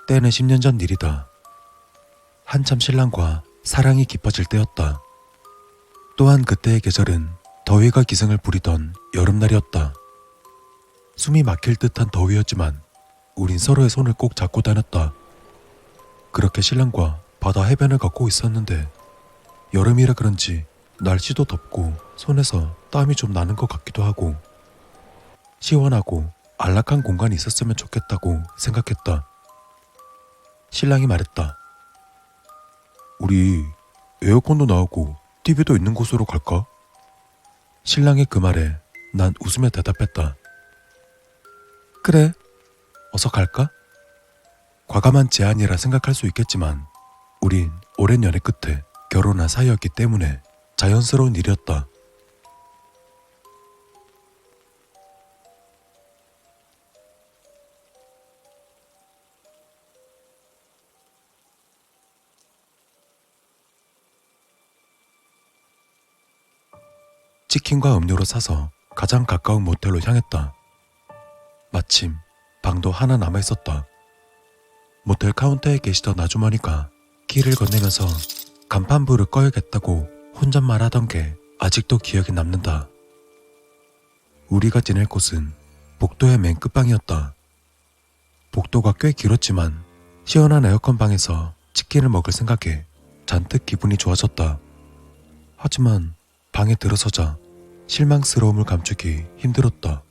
때는 10년 전 일이다. 한참 신랑과 사랑이 깊어질 때였다. 또한 그때의 계절은 더위가 기승을 부리던 여름날이었다. 숨이 막힐 듯한 더위였지만 우린 서로의 손을 꼭 잡고 다녔다. 그렇게 신랑과 바다 해변을 걷고 있었는데 여름이라 그런지 날씨도 덥고 손에서 땀이 좀 나는 것 같기도 하고 시원하고 안락한 공간이 있었으면 좋겠다고 생각했다. 신랑이 말했다. 우리 에어컨도 나오고 TV도 있는 곳으로 갈까? 신랑의 그 말에 난 웃으며 대답했다. 그래, 어서 갈까? 과감한 제안이라 생각할 수 있겠지만 우린 오랜 연애 끝에 결혼한 사이였기 때문에 자연스러운 일이었다. 치킨과 음료를 사서 가장 가까운 모텔로 향했다. 마침 방도 하나 남아있었다. 모텔 카운터에 계시던 아주머니가 키를 건네면서 간판불을 꺼야겠다고 혼잣말 하던 게 아직도 기억에 남는다. 우리가 지낼 곳은 복도의 맨 끝방이었다. 복도가 꽤 길었지만 시원한 에어컨 방에서 치킨을 먹을 생각에 잔뜩 기분이 좋아졌다. 하지만 방에 들어서자 실망스러움을 감추기 힘들었다.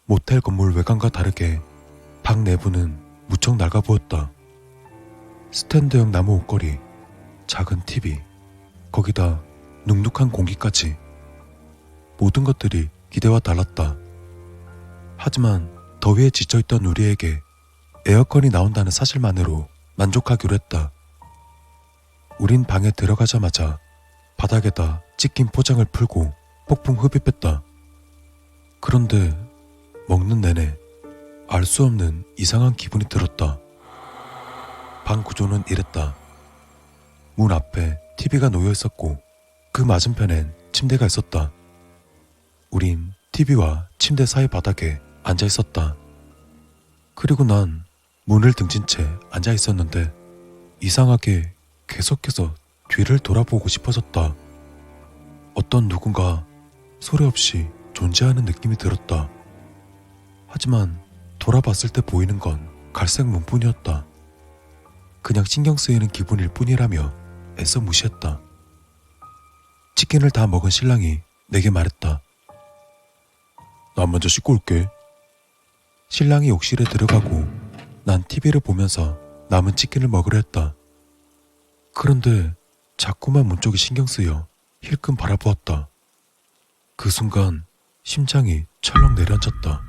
모텔 건물 외관과 다르게 방 내부는 무척 낡아 보였다. 스탠드형 나무 옷걸이, 작은 TV, 거기다 눅눅한 공기까지 모든 것들이 기대와 달랐다. 하지만 더위에 지쳐있던 우리에게 에어컨이 나온다는 사실만으로 만족하기로 했다. 우린 방에 들어가자마자 바닥에다 치킨 포장을 풀고 폭풍 흡입했다. 그런데 먹는 내내 알 수 없는 이상한 기분이 들었다. 방 구조는 이랬다. 문 앞에 TV가 놓여 있었고 그 맞은편엔 침대가 있었다. 우린 TV와 침대 사이 바닥에 앉아 있었다. 그리고 난 문을 등진 채 앉아 있었는데 이상하게 계속해서 뒤를 돌아보고 싶어졌다. 어떤 누군가 소리 없이 존재하는 느낌이 들었다. 하지만 돌아봤을 때 보이는 건 갈색 문뿐이었다. 그냥 신경 쓰이는 기분일 뿐이라며 애써 무시했다. 치킨을 다 먹은 신랑이 내게 말했다. 난 먼저 씻고 올게. 신랑이 욕실에 들어가고 난 TV를 보면서 남은 치킨을 먹으려 했다. 그런데 자꾸만 문 쪽이 신경 쓰여 힐끔 바라보았다. 그 순간 심장이 철렁 내려앉았다.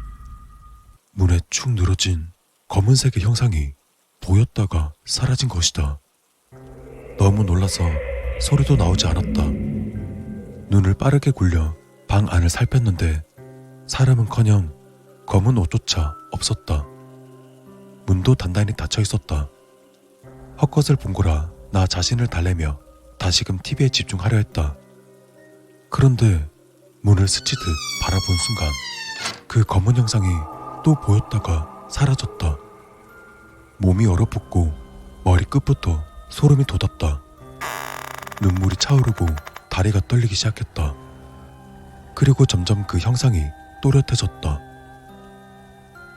문에 축 늘어진 검은색의 형상이 보였다가 사라진 것이다. 너무 놀라서 소리도 나오지 않았다. 눈을 빠르게 굴려 방 안을 살폈는데 사람은커녕 검은 옷조차 없었다. 문도 단단히 닫혀 있었다. 헛것을 본 거라 나 자신을 달래며 다시금 TV에 집중하려 했다. 그런데 문을 스치듯 바라본 순간 그 검은 형상이 또 보였다가 사라졌다. 몸이 얼어붙고 머리끝부터 소름이 돋았다. 눈물이 차오르고 다리가 떨리기 시작했다. 그리고 점점 그 형상이 또렷해졌다.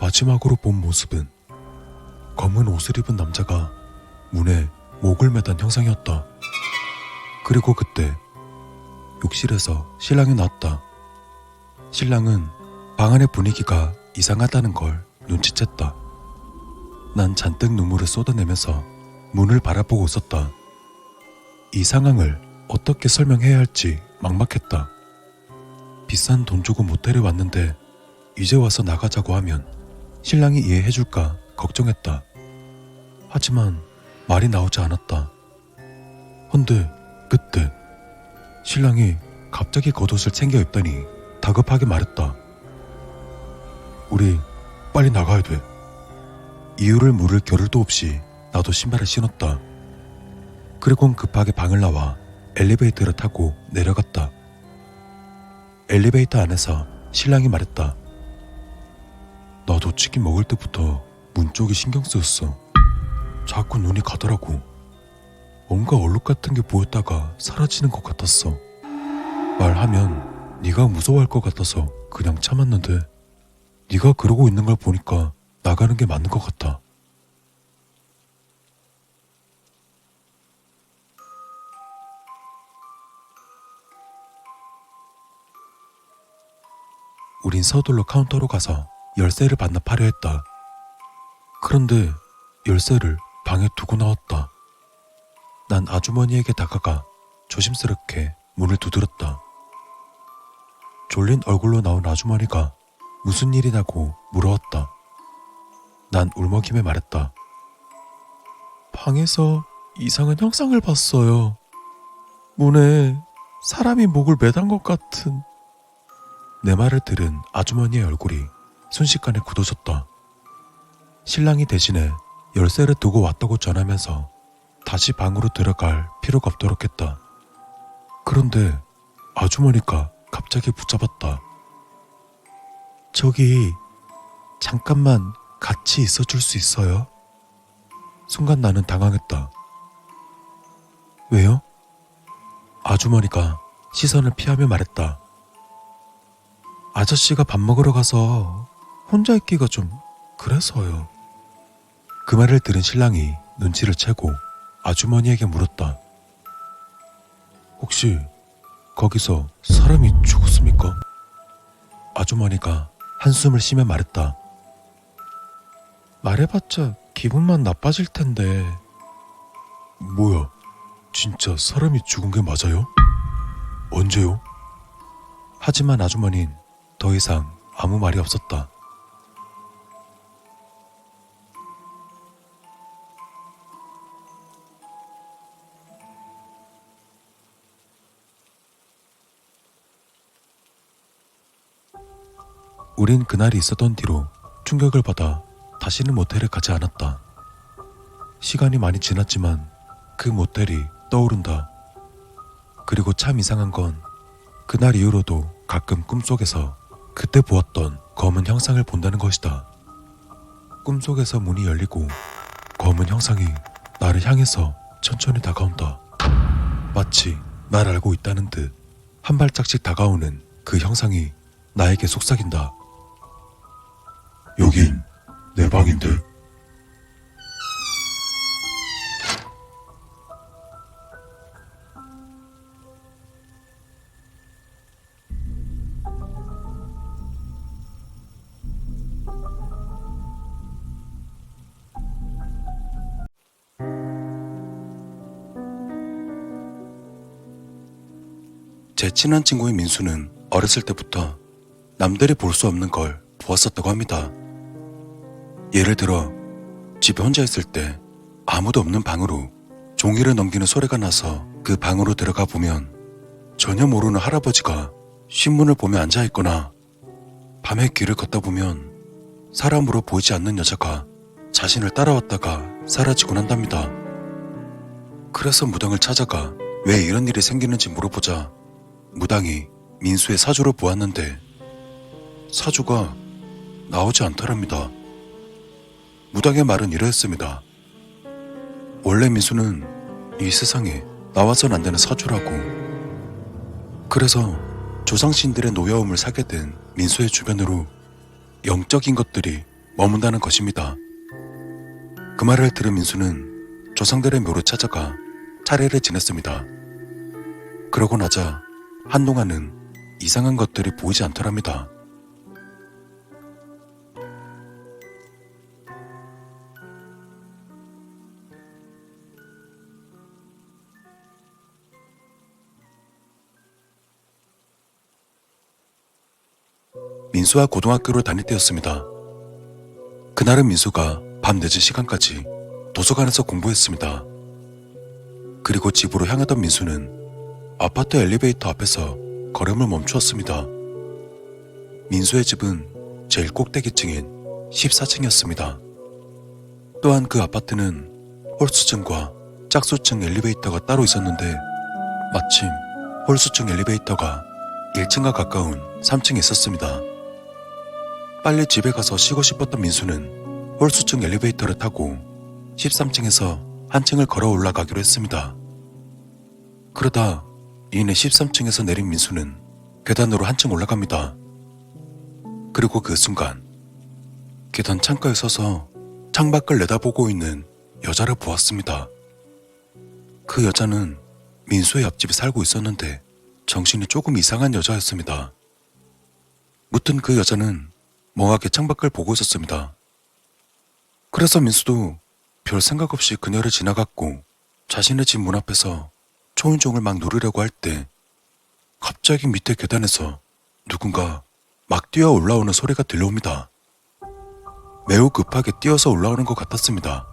마지막으로 본 모습은 검은 옷을 입은 남자가 문에 목을 매단 형상이었다. 그리고 그때 욕실에서 신랑이 나왔다. 신랑은 방 안의 분위기가 이상하다는 걸 눈치챘다. 난 잔뜩 눈물을 쏟아내면서 문을 바라보고 있었다. 이 상황을 어떻게 설명해야 할지 막막했다. 비싼 돈 주고 모텔에 왔는데 이제 와서 나가자고 하면 신랑이 이해해줄까 걱정했다. 하지만 말이 나오지 않았다. 헌데 그때 신랑이 갑자기 겉옷을 챙겨 입더니 다급하게 말했다. 우리 빨리 나가야 돼. 이유를 물을 겨를도 없이 나도 신발을 신었다. 그리곤 급하게 방을 나와 엘리베이터를 타고 내려갔다. 엘리베이터 안에서 신랑이 말했다. 나도 치킨 먹을 때부터 문 쪽이 신경 쓰였어. 자꾸 눈이 가더라고. 뭔가 얼룩 같은 게 보였다가 사라지는 것 같았어. 말하면 네가 무서워할 것 같아서 그냥 참았는데 네가 그러고 있는 걸 보니까 나가는 게 맞는 것 같아. 우린 서둘러 카운터로 가서 열쇠를 반납하려 했다. 그런데 열쇠를 방에 두고 나왔다. 난 아주머니에게 다가가 조심스럽게 문을 두드렸다. 졸린 얼굴로 나온 아주머니가 무슨 일이냐고 물어왔다. 난 울먹임에 말했다. 방에서 이상한 형상을 봤어요. 문에 사람이 목을 매단 것 같은. 내 말을 들은 아주머니의 얼굴이 순식간에 굳어졌다. 신랑이 대신에 열쇠를 두고 왔다고 전하면서 다시 방으로 들어갈 필요가 없도록 했다. 그런데 아주머니가 갑자기 붙잡았다. 저기 잠깐만 같이 있어줄 수 있어요? 순간 나는 당황했다. 왜요? 아주머니가 시선을 피하며 말했다. 아저씨가 밥 먹으러 가서 혼자 있기가 좀 그래서요. 그 말을 들은 신랑이 눈치를 채고 아주머니에게 물었다. 혹시 거기서 사람이 죽었습니까? 아주머니가 한숨을 쉬며 말했다. 말해봤자 기분만 나빠질 텐데. 뭐야, 진짜 사람이 죽은 게 맞아요? 언제요? 하지만 아주머니는 더 이상 아무 말이 없었다. 우린 그날이 있었던 뒤로 충격을 받아 다시는 모텔에 가지 않았다. 시간이 많이 지났지만 그 모텔이 떠오른다. 그리고 참 이상한 건 그날 이후로도 가끔 꿈속에서 그때 보았던 검은 형상을 본다는 것이다. 꿈속에서 문이 열리고 검은 형상이 나를 향해서 천천히 다가온다. 마치 날 알고 있다는 듯 한 발짝씩 다가오는 그 형상이 나에게 속삭인다. 여긴 내 방인데. 제 친한 친구인 민수는 어렸을 때부터 남들이 볼 수 없는 걸 보았었다고 합니다. 예를 들어 집에 혼자 있을 때 아무도 없는 방으로 종이를 넘기는 소리가 나서 그 방으로 들어가 보면 전혀 모르는 할아버지가 신문을 보며 앉아있거나, 밤에 길을 걷다 보면 사람으로 보이지 않는 여자가 자신을 따라왔다가 사라지곤 한답니다. 그래서 무당을 찾아가 왜 이런 일이 생기는지 물어보자 무당이 민수의 사주를 보았는데 사주가 나오지 않더랍니다. 무당의 말은 이러했습니다. 원래 민수는 이 세상에 나와선 안 되는 사주라고. 그래서 조상신들의 노여움을 사게 된 민수의 주변으로 영적인 것들이 머문다는 것입니다. 그 말을 들은 민수는 조상들의 묘를 찾아가 차례를 지냈습니다. 그러고 나자 한동안은 이상한 것들이 보이지 않더랍니다. 민수와 고등학교를 다닐 때였습니다. 그날은 민수가 밤 늦은 시간까지 도서관에서 공부했습니다. 그리고 집으로 향하던 민수는 아파트 엘리베이터 앞에서 걸음을 멈추었습니다. 민수의 집은 제일 꼭대기층인 14층이었습니다. 또한 그 아파트는 홀수층과 짝수층 엘리베이터가 따로 있었는데 마침 홀수층 엘리베이터가 1층과 가까운 3층에 있었습니다. 빨리 집에 가서 쉬고 싶었던 민수는 홀수층 엘리베이터를 타고 13층에서 한층을 걸어 올라가기로 했습니다. 그러다 이내 13층에서 내린 민수는 계단으로 한층 올라갑니다. 그리고 그 순간 계단 창가에 서서 창밖을 내다보고 있는 여자를 보았습니다. 그 여자는 민수의 옆집에 살고 있었는데 정신이 조금 이상한 여자였습니다. 무튼 그 여자는 멍하게 창밖을 보고 있었습니다. 그래서 민수도 별 생각 없이 그녀를 지나갔고 자신의 집 문 앞에서 초인종을 막 누르려고 할 때 갑자기 밑에 계단에서 누군가 막 뛰어 올라오는 소리가 들려옵니다. 매우 급하게 뛰어서 올라오는 것 같았습니다.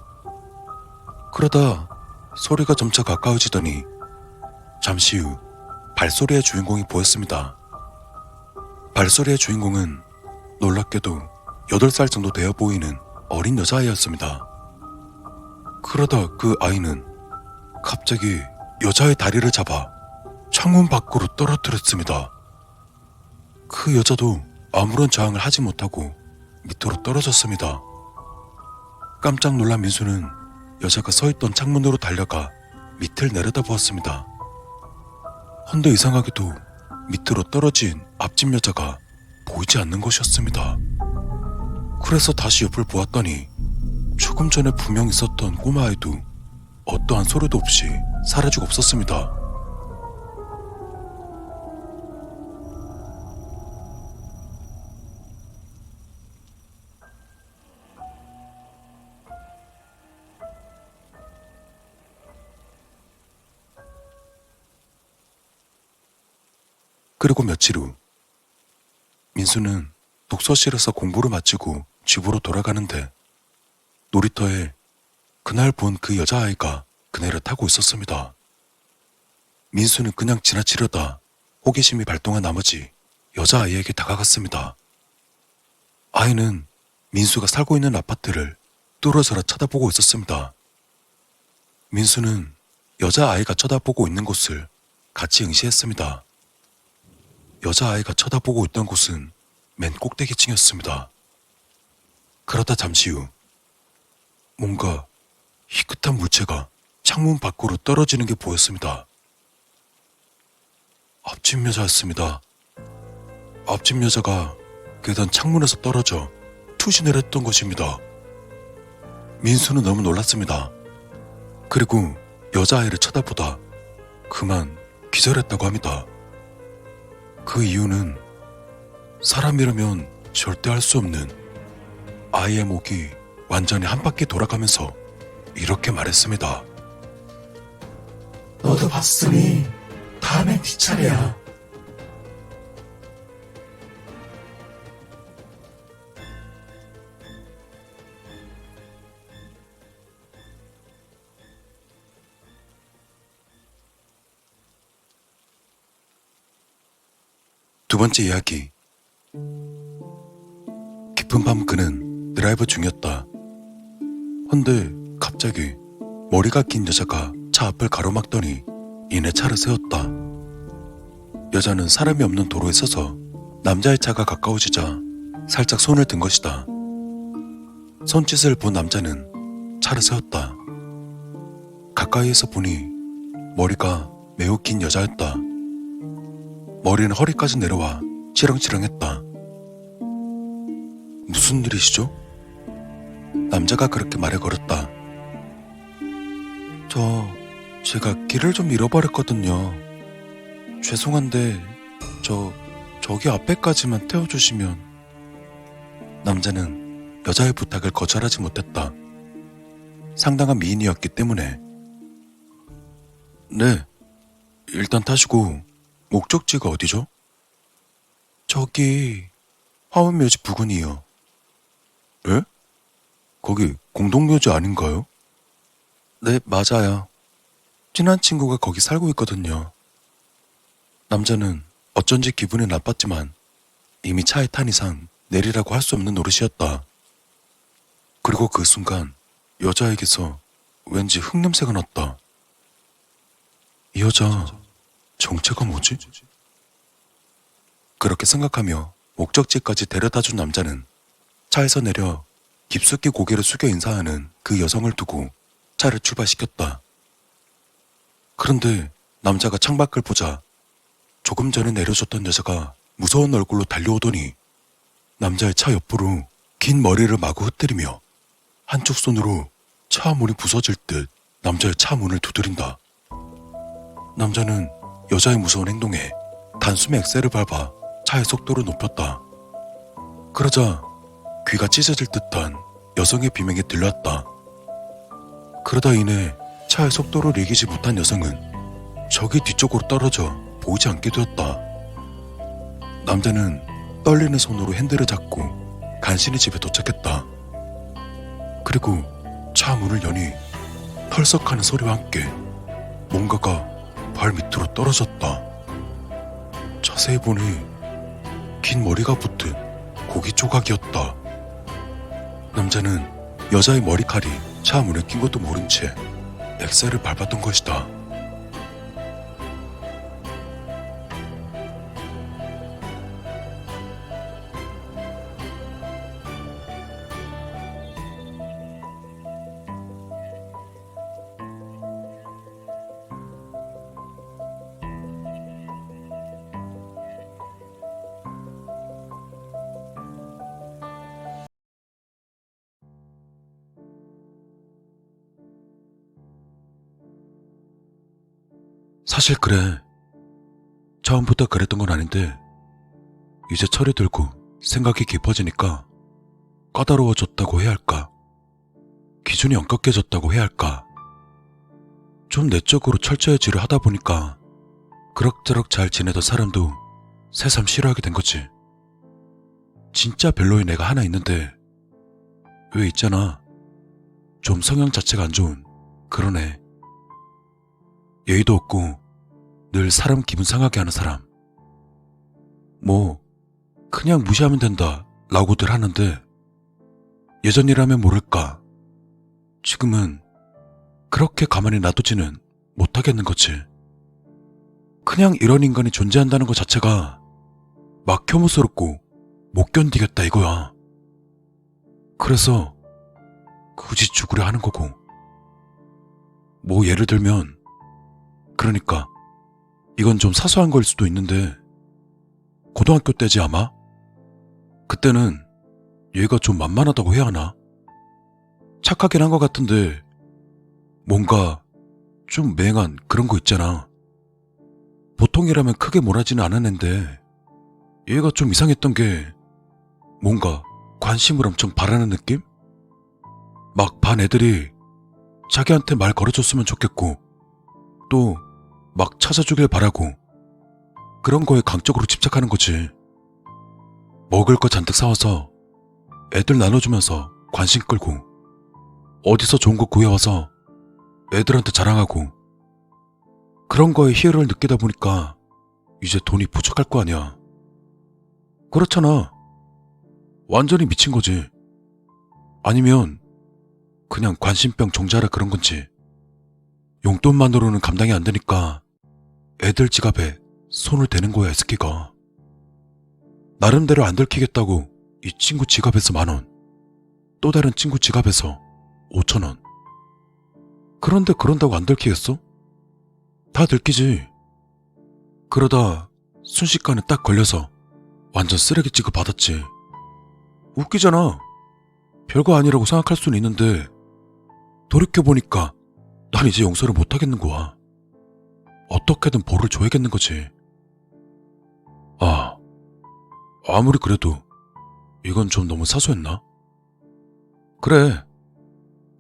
그러다 소리가 점차 가까워지더니 잠시 후 발소리의 주인공이 보였습니다. 발소리의 주인공은 놀랍게도 8살 정도 되어 보이는 어린 여자아이였습니다. 그러다 그 아이는 갑자기 여자의 다리를 잡아 창문 밖으로 떨어뜨렸습니다. 그 여자도 아무런 저항을 하지 못하고 밑으로 떨어졌습니다. 깜짝 놀란 민수는 여자가 서있던 창문으로 달려가 밑을 내려다보았습니다. 헌데 이상하게도 밑으로 떨어진 앞집 여자가 보이지 않는 것이었습니다. 그래서 다시 옆을 보았더니 조금 전에 분명 있었던 꼬마아이도 어떠한 소리도 없이 사라지고 없었습니다. 그리고 며칠 후 민수는 독서실에서 공부를 마치고 집으로 돌아가는데 놀이터에 그날 본 그 여자아이가 그네를 타고 있었습니다. 민수는 그냥 지나치려다 호기심이 발동한 나머지 여자아이에게 다가갔습니다. 아이는 민수가 살고 있는 아파트를 뚫어져라 쳐다보고 있었습니다. 민수는 여자아이가 쳐다보고 있는 곳을 같이 응시했습니다. 여자아이가 쳐다보고 있던 곳은 맨 꼭대기층이었습니다. 그러다 잠시 후 뭔가 희끗한 물체가 창문 밖으로 떨어지는 게 보였습니다. 앞집 여자였습니다. 앞집 여자가 계단 창문에서 떨어져 투신을 했던 것입니다. 민수는 너무 놀랐습니다. 그리고 여자아이를 쳐다보다 그만 기절했다고 합니다. 그 이유는 사람이라면 절대 할 수 없는 아이의 목이 완전히 한 바퀴 돌아가면서 이렇게 말했습니다. 너도 봤으니 다음엔 네 차례야. 두 번째 이야기. 깊은 밤 그는 드라이브 중이었다. 헌데 갑자기 머리가 긴 여자가 차 앞을 가로막더니 이내 차를 세웠다. 여자는 사람이 없는 도로에 서서 남자의 차가 가까워지자 살짝 손을 든 것이다. 손짓을 본 남자는 차를 세웠다. 가까이에서 보니 머리가 매우 긴 여자였다. 머리는 허리까지 내려와 치렁치렁했다. 무슨 일이시죠? 남자가 그렇게 말을 걸었다. 제가 길을 좀 잃어버렸거든요. 죄송한데 저기 앞에까지만 태워주시면. 남자는 여자의 부탁을 거절하지 못했다. 상당한 미인이었기 때문에. 네, 일단 타시고 목적지가 어디죠? 저기 화원묘지 부근이요. 예? 거기 공동묘지 아닌가요? 네, 맞아요. 친한 친구가 거기 살고 있거든요. 남자는 어쩐지 기분이 나빴지만 이미 차에 탄 이상 내리라고 할 수 없는 노릇이었다. 그리고 그 순간 여자에게서 왠지 흙냄새가 났다. 이 여자 정체가 뭐지? 그렇게 생각하며 목적지까지 데려다준 남자는 차에서 내려 깊숙이 고개를 숙여 인사하는 그 여성을 두고 차를 출발시켰다. 그런데 남자가 창밖을 보자 조금 전에 내려줬던 여자가 무서운 얼굴로 달려오더니 남자의 차 옆으로 긴 머리를 마구 흩뜨리며 한쪽 손으로 차 문이 부서질 듯 남자의 차 문을 두드린다. 남자는 여자의 무서운 행동에 단숨에 엑셀을 밟아 차의 속도를 높였다. 그러자 귀가 찢어질 듯한 여성의 비명이 들려왔다. 그러다 이내 차의 속도를 이기지 못한 여성은 저기 뒤쪽으로 떨어져 보이지 않게 되었다. 남자는 떨리는 손으로 핸들을 잡고 간신히 집에 도착했다. 그리고 차 문을 여니 털썩하는 소리와 함께 뭔가가 발 밑으로 떨어졌다. 자세히 보니 긴 머리가 붙은 고기 조각이었다. 남자는 여자의 머리칼이 차 문에 낀 것도 모른 채 엑셀을 밟았던 것이다. 사실 그래. 처음부터 그랬던 건 아닌데 이제 철이 들고 생각이 깊어지니까 까다로워졌다고 해야 할까? 기준이 엄격해졌다고 해야 할까? 좀 내적으로 철저해지려 하다 보니까 그럭저럭 잘 지내던 사람도 새삼 싫어하게 된 거지. 진짜 별로인 애가 하나 있는데 왜 있잖아. 좀 성향 자체가 안 좋은 그런 애. 예의도 없고 늘 사람 기분 상하게 하는 사람. 뭐 그냥 무시하면 된다 라고들 하는데 예전이라면 모를까 지금은 그렇게 가만히 놔두지는 못하겠는 거지. 그냥 이런 인간이 존재한다는 것 자체가 막 혐오스럽고 못 견디겠다 이거야. 그래서 굳이 죽으려 하는 거고. 뭐 예를 들면 그러니까 이건 좀 사소한 걸 수도 있는데 고등학교 때지 아마? 그때는 얘가 좀 만만하다고 해야 하나? 착하긴 한 것 같은데 뭔가 좀 맹한 그런 거 있잖아. 보통이라면 크게 몰아지는 않은 앤데 얘가 좀 이상했던 게 뭔가 관심을 엄청 바라는 느낌? 막 반 애들이 자기한테 말 걸어줬으면 좋겠고 또 막 찾아주길 바라고 그런 거에 강적으로 집착하는 거지. 먹을 거 잔뜩 사와서 애들 나눠주면서 관심 끌고 어디서 좋은 거 구해와서 애들한테 자랑하고 그런 거에 희열을 느끼다 보니까 이제 돈이 부족할 거 아니야. 그렇잖아. 완전히 미친 거지. 아니면 그냥 관심병 종자라 그런 건지. 용돈만으로는 감당이 안 되니까 애들 지갑에 손을 대는 거야, 애스키가. 나름대로 안 들키겠다고 이 친구 지갑에서 10,000원, 또 다른 친구 지갑에서 5,000원. 그런데 그런다고 안 들키겠어? 다 들키지. 그러다 순식간에 딱 걸려서 완전 쓰레기 취급 받았지. 웃기잖아. 별거 아니라고 생각할 수는 있는데 돌이켜보니까 난 이제 용서를 못하겠는 거야. 어떻게든 벌을 줘야겠는 거지. 아무리 그래도 이건 좀 너무 사소했나? 그래.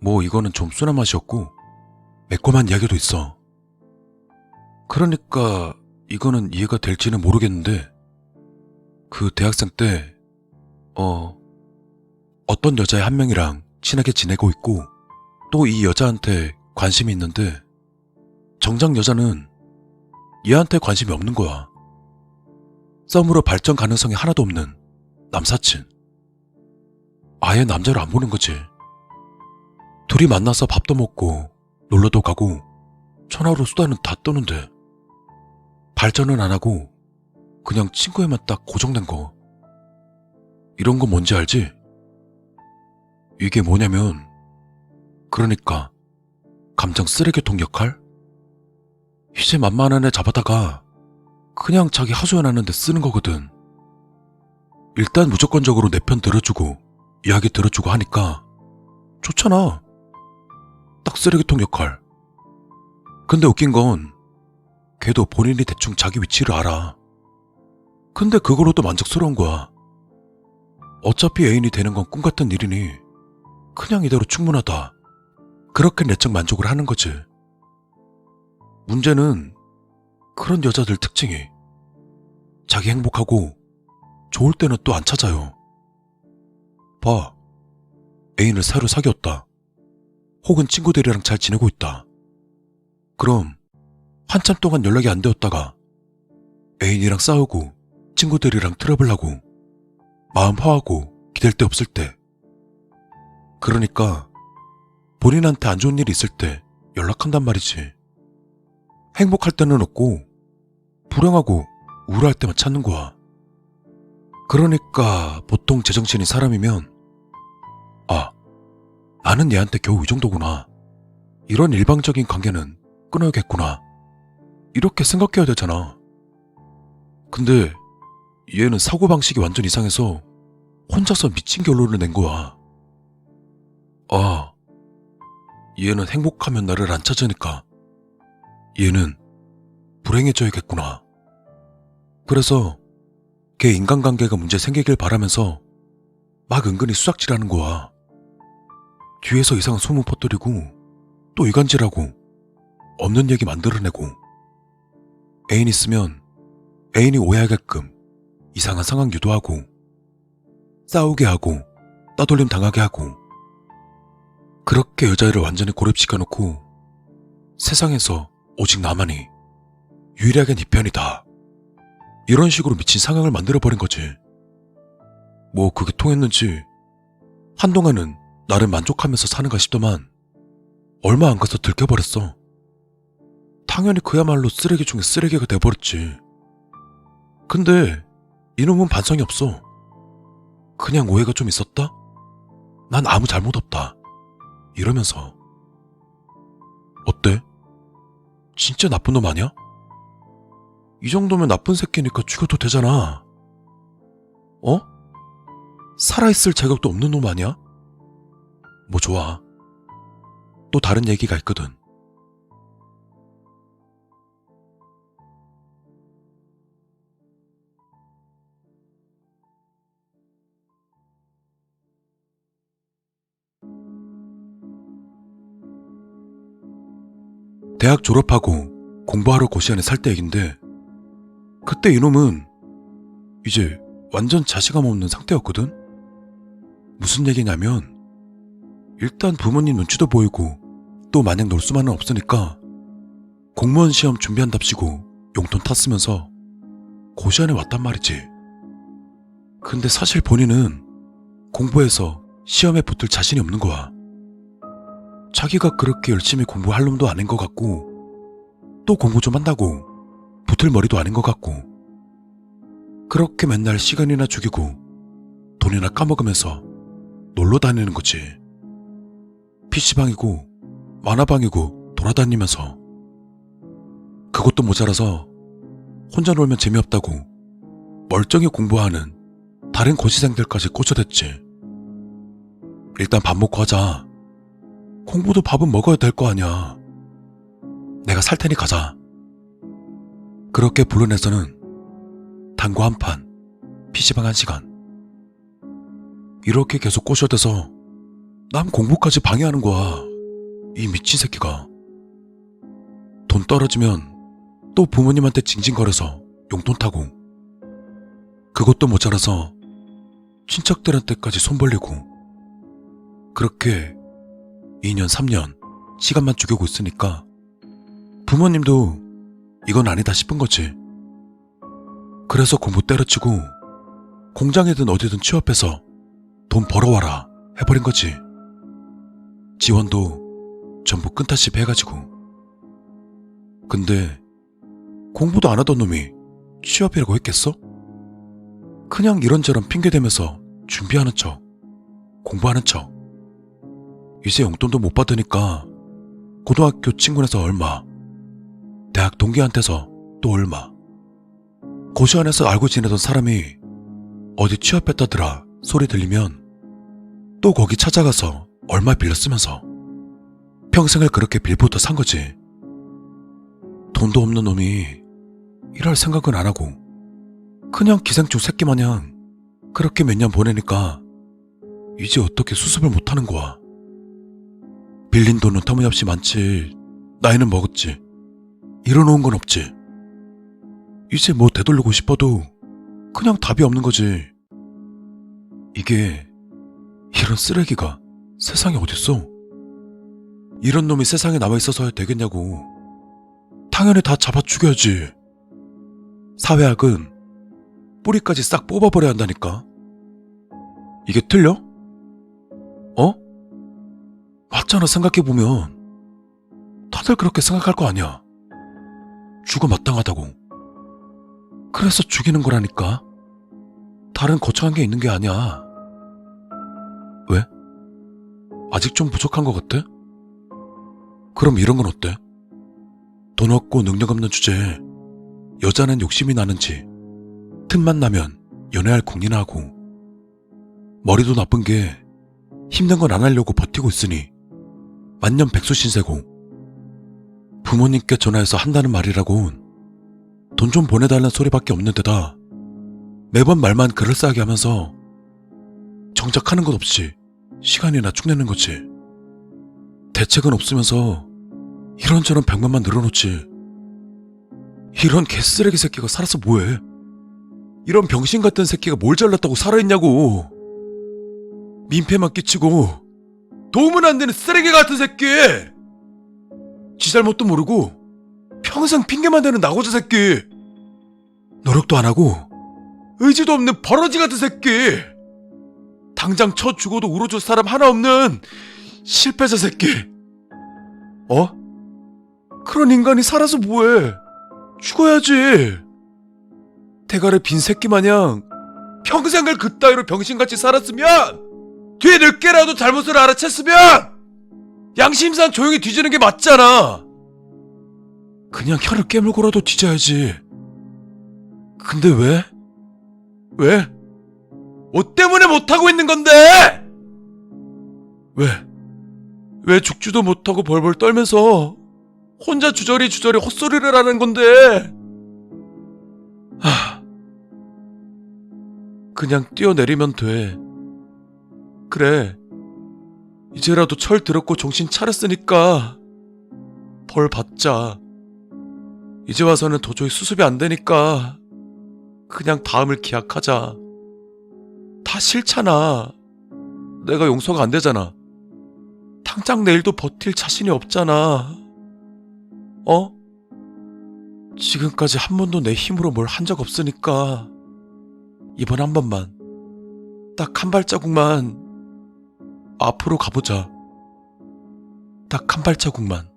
뭐 이거는 좀 순한 맛이었고 매콤한 이야기도 있어. 그러니까 이거는 이해가 될지는 모르겠는데 그 대학생 때 어떤 여자애 한 명이랑 친하게 지내고 있고 또 이 여자한테 관심이 있는데 정작 여자는 얘한테 관심이 없는 거야. 썸으로 발전 가능성이 하나도 없는 남사친. 아예 남자를 안 보는 거지. 둘이 만나서 밥도 먹고 놀러도 가고 전화로 수다는 다 떠는데 발전은 안 하고 그냥 친구에만 딱 고정된 거. 이런 거 뭔지 알지? 이게 뭐냐면, 그러니까 감정 쓰레기통 역할? 이제 만만한 애 잡아다가 그냥 자기 하소연하는데 쓰는 거거든. 일단 무조건적으로 내 편 들어주고 이야기 들어주고 하니까 좋잖아. 딱 쓰레기통 역할. 근데 웃긴 건 걔도 본인이 대충 자기 위치를 알아. 근데 그걸로도 만족스러운 거야. 어차피 애인이 되는 건 꿈같은 일이니 그냥 이대로 충분하다. 그렇게 내적 만족을 하는 거지. 문제는 그런 여자들 특징이 자기 행복하고 좋을 때는 또 안 찾아요. 봐. 애인을 새로 사귀었다. 혹은 친구들이랑 잘 지내고 있다. 그럼 한참 동안 연락이 안 되었다가 애인이랑 싸우고 친구들이랑 트러블하고 마음 화하고 기댈 데 없을 때, 그러니까 본인한테 안 좋은 일이 있을 때 연락한단 말이지. 행복할 때는 없고 불행하고 우울할 때만 찾는 거야. 그러니까 보통 제정신인 사람이면 아, 나는 얘한테 겨우 이 정도구나. 이런 일방적인 관계는 끊어야겠구나. 이렇게 생각해야 되잖아. 근데 얘는 사고방식이 완전 이상해서 혼자서 미친 결론을 낸 거야. 아, 얘는 행복하면 나를 안 찾으니까 얘는 불행해져야겠구나. 그래서 걔 인간관계가 문제 생기길 바라면서 막 은근히 수작질하는 거야. 뒤에서 이상한 소문 퍼뜨리고 또 이간질하고 없는 얘기 만들어내고 애인 있으면 애인이 오해하게끔 이상한 상황 유도하고 싸우게 하고 따돌림 당하게 하고 그렇게 여자애를 완전히 고립시켜놓고 세상에서 오직 나만이 유일하게 네 편이다. 이런 식으로 미친 상황을 만들어버린 거지. 뭐 그게 통했는지 한동안은 나를 만족하면서 사는가 싶더만 얼마 안 가서 들켜버렸어. 당연히 그야말로 쓰레기 중에 쓰레기가 돼버렸지. 근데 이놈은 반성이 없어. 그냥 오해가 좀 있었다? 난 아무 잘못 없다. 이러면서. 어때? 진짜 나쁜 놈 아니야? 이 정도면 나쁜 새끼니까 죽여도 되잖아. 어? 살아있을 자격도 없는 놈 아니야? 뭐 좋아. 또 다른 얘기가 있거든. 대학 졸업하고 공부하러 고시안에 살 때 얘긴데 그때 이놈은 이제 완전 자신감 없는 상태였거든? 무슨 얘기냐면 일단 부모님 눈치도 보이고 또 마냥 놀 수만은 없으니까 공무원 시험 준비한답시고 용돈 탔으면서 고시안에 왔단 말이지. 근데 사실 본인은 공부해서 시험에 붙을 자신이 없는 거야. 자기가 그렇게 열심히 공부할 놈도 아닌 것 같고 또 공부 좀 한다고 붙을 머리도 아닌 것 같고 그렇게 맨날 시간이나 죽이고 돈이나 까먹으면서 놀러 다니는 거지. PC방이고 만화방이고 돌아다니면서 그것도 모자라서 혼자 놀면 재미없다고 멀쩡히 공부하는 다른 고시생들까지 꽂혀댔지. 일단 밥 먹고 하자. 공부도 밥은 먹어야 될 거 아니야. 내가 살 테니 가자. 그렇게 불러내서는 당구 한 판, PC방 1시간. 이렇게 계속 꼬셔대서 남 공부까지 방해하는 거야. 이 미친 새끼가. 돈 떨어지면 또 부모님한테 징징거려서 용돈 타고 그것도 모자라서 친척들한테까지 손 벌리고 그렇게 2년 3년 시간만 죽이고 있으니까 부모님도 이건 아니다 싶은 거지. 그래서 공부 때려치고 공장이든 어디든 취업해서 돈 벌어와라 해버린 거지. 지원도 전부 끈타십 해가지고. 근데 공부도 안 하던 놈이 취업이라고 했겠어? 그냥 이런저런 핑계대면서 준비하는 척, 공부하는 척, 이제 용돈도 못 받으니까 고등학교 친구네서 얼마, 대학 동기한테서 또 얼마, 고시 안에서 알고 지내던 사람이 어디 취업했다더라 소리 들리면 또 거기 찾아가서 얼마 빌려 쓰면서 평생을 그렇게 빌부터 산 거지. 돈도 없는 놈이 일할 생각은 안 하고 그냥 기생충 새끼 마냥 그렇게 몇 년 보내니까 이제 어떻게 수습을 못하는 거야. 빌린 돈은 터무니없이 많지, 나이는 먹었지, 잃어놓은 건 없지. 이제 뭐 되돌리고 싶어도 그냥 답이 없는 거지. 이게 이런 쓰레기가 세상에 어딨어? 이런 놈이 세상에 남아있어서야 되겠냐고. 당연히 다 잡아 죽여야지. 사회학은 뿌리까지 싹 뽑아버려야 한다니까. 이게 틀려? 어? 맞잖아. 생각해보면 다들 그렇게 생각할 거 아니야. 죽어 마땅하다고. 그래서 죽이는 거라니까. 다른 거창한 게 있는 게 아니야. 왜? 아직 좀 부족한 것 같아? 그럼 이런 건 어때? 돈 없고 능력 없는 주제에 여자는 욕심이 나는지 틈만 나면 연애할 궁리나 하고, 머리도 나쁜 게 힘든 건 안 하려고 버티고 있으니 만년백수신세고, 부모님께 전화해서 한다는 말이라곤 돈 좀 보내달라는 소리밖에 없는 데다 매번 말만 그럴싸하게 하면서 정작 하는 것 없이 시간이나 축내는 거지. 대책은 없으면서 이런저런 병만만 늘어놓지. 이런 개쓰레기 새끼가 살아서 뭐해? 이런 병신 같은 새끼가 뭘 잘났다고 살아있냐고. 민폐만 끼치고 도움은 안 되는 쓰레기 같은 새끼! 지 잘못도 모르고 평생 핑계만 대는 나고자 새끼! 노력도 안 하고 의지도 없는 버러지 같은 새끼! 당장 쳐 죽어도 울어줄 사람 하나 없는 실패자 새끼! 어? 그런 인간이 살아서 뭐해? 죽어야지! 대가리 빈 새끼 마냥 평생을 그따위로 병신같이 살았으면 뒤에 늦게라도 잘못을 알아챘으면 양심상 조용히 뒤지는 게 맞잖아. 그냥 혀를 깨물고라도 뒤져야지. 근데 왜? 왜? 뭐 때문에 못하고 있는 건데? 왜 죽지도 못하고 벌벌 떨면서 혼자 주저리 헛소리를 하는 건데? 그냥 뛰어내리면 돼. 그래, 이제라도 철 들었고 정신 차렸으니까 벌 받자. 이제 와서는 도저히 수습이 안 되니까 그냥 다음을 기약하자. 다 싫잖아. 내가 용서가 안 되잖아. 당장 내일도 버틸 자신이 없잖아. 어? 지금까지 한 번도 내 힘으로 뭘 한 적 없으니까 이번 한 번만, 딱 한 발자국만 앞으로 가보자. 딱 한 발자국만.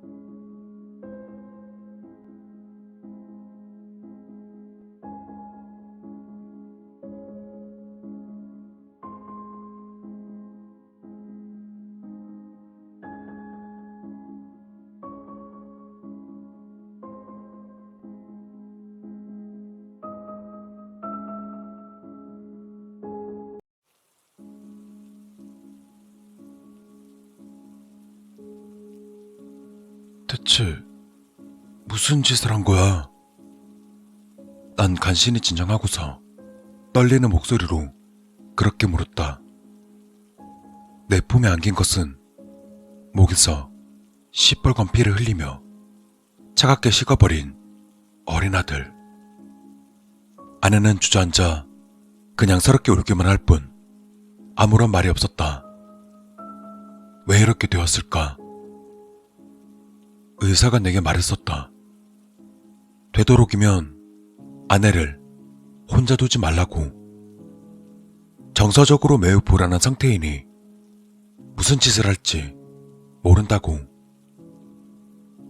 대체 무슨 짓을 한 거야? 난 간신히 진정하고서 떨리는 목소리로 그렇게 물었다. 내 품에 안긴 것은 목에서 시뻘건 피를 흘리며 차갑게 식어버린 어린 아들. 아내는 주저앉아 그냥 서럽게 울기만 할 뿐 아무런 말이 없었다. 왜 이렇게 되었을까? 의사가 내게 말했었다. 되도록이면 아내를 혼자 두지 말라고. 정서적으로 매우 불안한 상태이니 무슨 짓을 할지 모른다고.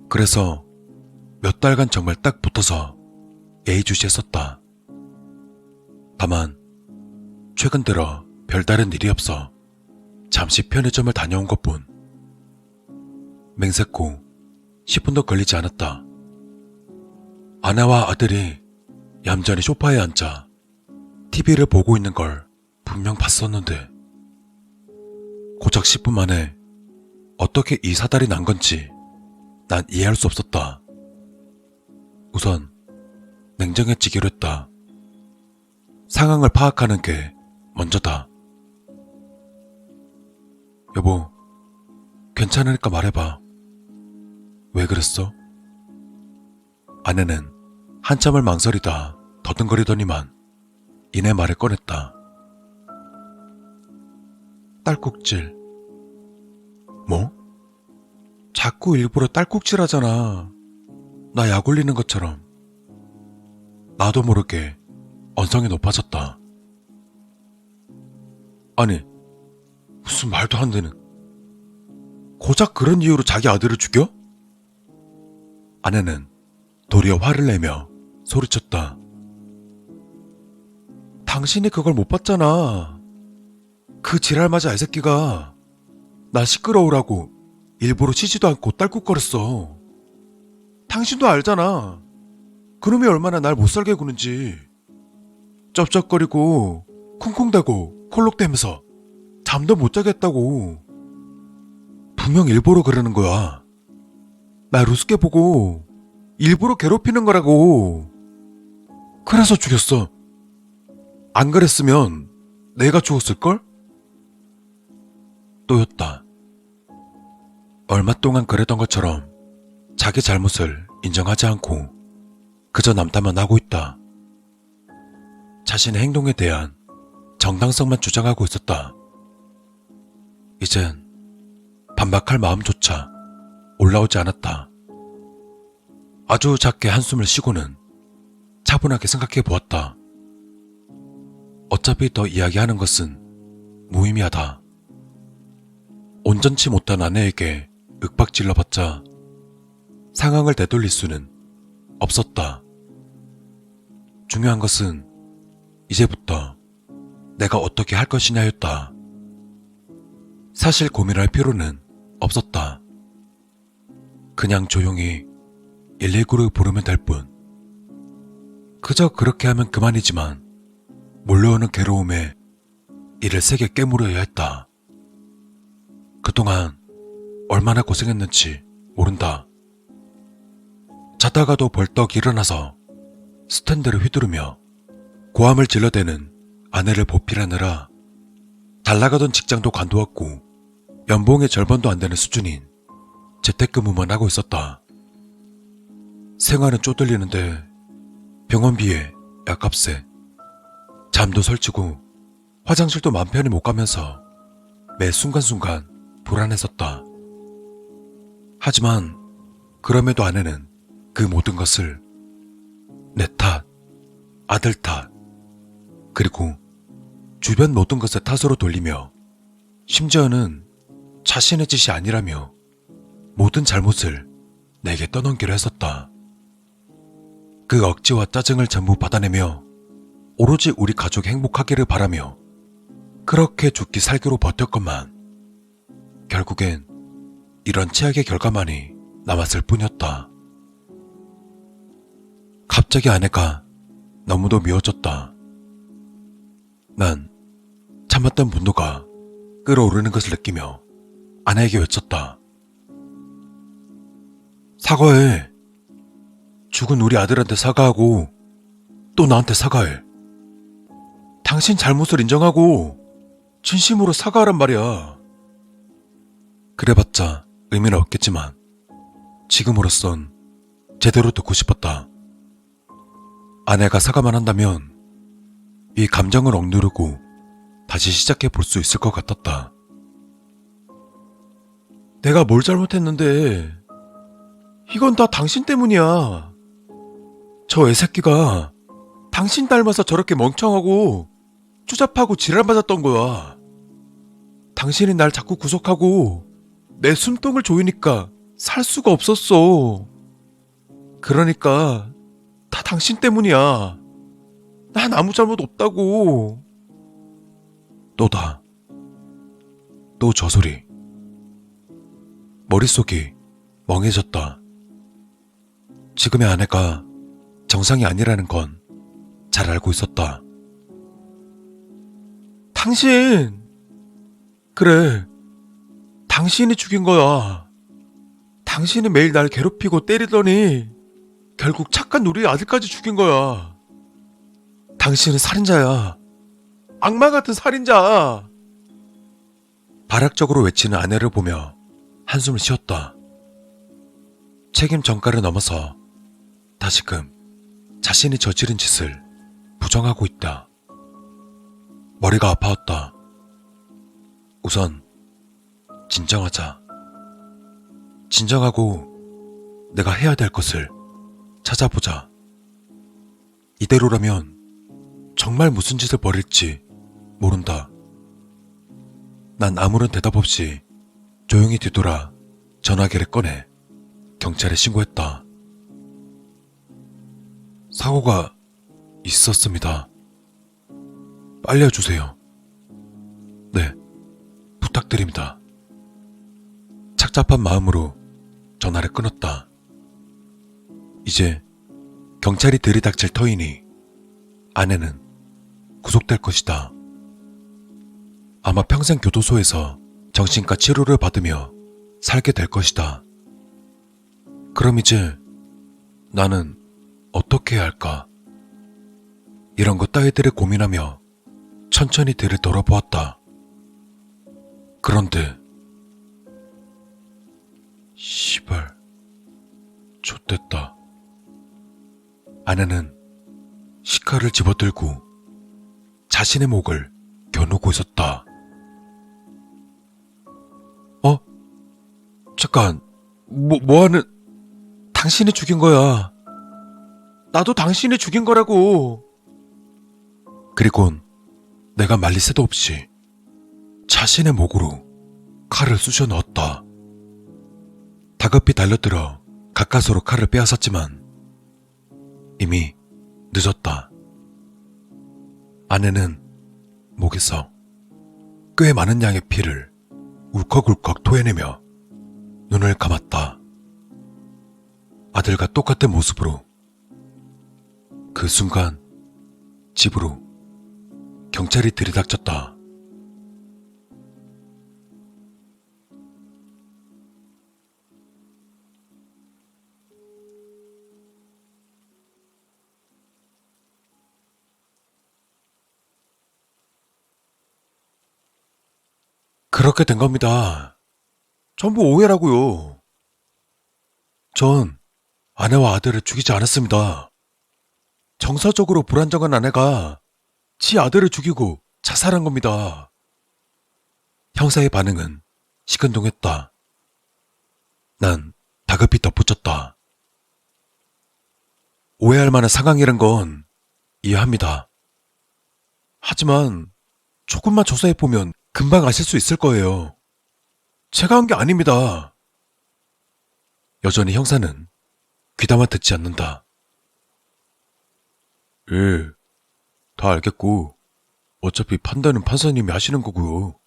그래서 몇 달간 정말 딱 붙어서 예의주시했었다. 다만 최근 들어 별다른 일이 없어 잠시 편의점을 다녀온 것뿐. 맹세코 10분도 걸리지 않았다. 아내와 아들이 얌전히 소파에 앉아 TV를 보고 있는 걸 분명 봤었는데 고작 10분 만에 어떻게 이 사달이 난 건지 난 이해할 수 없었다. 우선 냉정해지기로 했다. 상황을 파악하는 게 먼저다. 여보, 괜찮으니까 말해봐. 왜 그랬어? 아내는 한참을 망설이다 더듬거리더니만 이내 말을 꺼냈다. 딸꾹질. 뭐? 자꾸 일부러 딸꾹질 하잖아. 나 약 올리는 것처럼. 나도 모르게 언성이 높아졌다. 아니, 무슨 말도 안 되는. 고작 그런 이유로 자기 아들을 죽여? 아내는 도리어 화를 내며 소리쳤다. 당신이 그걸 못 봤잖아. 그 지랄맞아 애새끼가 나 시끄러우라고 일부러 쉬지도 않고 딸꾹거렸어. 당신도 알잖아. 그놈이 얼마나 날 못살게 구는지. 쩝쩝거리고 쿵쿵대고 콜록대면서 잠도 못 자게 했다고. 분명 일부러 그러는 거야. 날 우습게 보고 일부러 괴롭히는 거라고. 그래서 죽였어. 안 그랬으면 내가 죽었을걸? 또였다. 얼마 동안 그랬던 것처럼 자기 잘못을 인정하지 않고 그저 남탓만 하고 있다. 자신의 행동에 대한 정당성만 주장하고 있었다. 이젠 반박할 마음조차 올라오지 않았다. 아주 작게 한숨을 쉬고는 차분하게 생각해 보았다. 어차피 더 이야기하는 것은 무의미하다. 온전치 못한 아내에게 윽박질러봤자 상황을 되돌릴 수는 없었다. 중요한 것은 이제부터 내가 어떻게 할 것이냐였다. 사실 고민할 필요는 없었다. 그냥 조용히 119를 부르면 될 뿐. 그저 그렇게 하면 그만이지만 몰려오는 괴로움에 이를 세게 깨물어야 했다. 그동안 얼마나 고생했는지 모른다. 자다가도 벌떡 일어나서 스탠드를 휘두르며 고함을 질러대는 아내를 보필하느라 잘나가던 직장도 관두었고 연봉의 절반도 안 되는 수준인 재택근무만 하고 있었다. 생활은 쪼들리는데 병원비에 약값에 잠도 설치고 화장실도 맘 편히 못 가면서 매 순간순간 불안했었다. 하지만 그럼에도 아내는 그 모든 것을 내 탓, 아들 탓, 그리고 주변 모든 것의 탓으로 돌리며 심지어는 자신의 짓이 아니라며 모든 잘못을 내게 떠넘기려 했었다. 그 억지와 짜증을 전부 받아내며 오로지 우리 가족이 행복하기를 바라며 그렇게 죽기 살기로 버텼건만 결국엔 이런 최악의 결과만이 남았을 뿐이었다. 갑자기 아내가 너무도 미워졌다. 난 참았던 분노가 끓어오르는 것을 느끼며 아내에게 외쳤다. 사과해. 죽은 우리 아들한테 사과하고 또 나한테 사과해. 당신 잘못을 인정하고 진심으로 사과하란 말이야. 그래봤자 의미는 없겠지만 지금으로선 제대로 듣고 싶었다. 아내가 사과만 한다면 이 감정을 억누르고 다시 시작해 볼 수 있을 것 같았다. 내가 뭘 잘못했는데 이건 다 당신 때문이야. 저 애새끼가 당신 닮아서 저렇게 멍청하고 추잡하고 지랄 맞았던 거야. 당신이 날 자꾸 구속하고 내 숨통을 조이니까 살 수가 없었어. 그러니까 다 당신 때문이야. 난 아무 잘못 없다고. 또다. 또 저 소리. 머릿속이 멍해졌다. 지금의 아내가 정상이 아니라는 건 잘 알고 있었다. 당신! 그래, 당신이 죽인 거야. 당신이 매일 날 괴롭히고 때리더니 결국 착한 우리 아들까지 죽인 거야. 당신은 살인자야. 악마 같은 살인자. 발악적으로 외치는 아내를 보며 한숨을 쉬었다. 책임 전가를 넘어서 다시금 자신이 저지른 짓을 부정하고 있다. 머리가 아파왔다. 우선 진정하자. 진정하고 내가 해야 될 것을 찾아보자. 이대로라면 정말 무슨 짓을 벌일지 모른다. 난 아무런 대답 없이 조용히 뒤돌아 전화기를 꺼내 경찰에 신고했다. 사고가 있었습니다. 빨리 와주세요. 네, 부탁드립니다. 착잡한 마음으로 전화를 끊었다. 이제 경찰이 들이닥칠 터이니 아내는 구속될 것이다. 아마 평생 교도소에서 정신과 치료를 받으며 살게 될 것이다. 그럼 이제 나는 어떻게 해야 할까? 이런 것 따위들을 고민하며 천천히 뒤를 돌아보았다. 그런데 시발, 좆됐다. 아내는 시카를 집어들고 자신의 목을 겨누고 있었다. 잠깐, 뭐하는... 당신이 죽인 거야. 나도 당신이 죽인 거라고. 그리곤 내가 말릴 새도 없이 자신의 목으로 칼을 쑤셔 넣었다. 다급히 달려들어 가까스로 칼을 빼앗았지만 이미 늦었다. 아내는 목에서 꽤 많은 양의 피를 울컥울컥 토해내며 눈을 감았다. 아들과 똑같은 모습으로 그 순간 집으로 경찰이 들이닥쳤다. 그렇게 된 겁니다. 전부 오해라고요. 전 아내와 아들을 죽이지 않았습니다. 정서적으로 불안정한 아내가 지 아들을 죽이고 자살한 겁니다. 형사의 반응은 시큰둥했다. 난 다급히 덧붙였다. 오해할 만한 상황이란 건 이해합니다. 하지만 조금만 조사해보면 금방 아실 수 있을 거예요. 제가 한 게 아닙니다. 여전히 형사는 귀담아 듣지 않는다. 예, 다 알겠고 어차피 판단은 판사님이 하시는 거고요.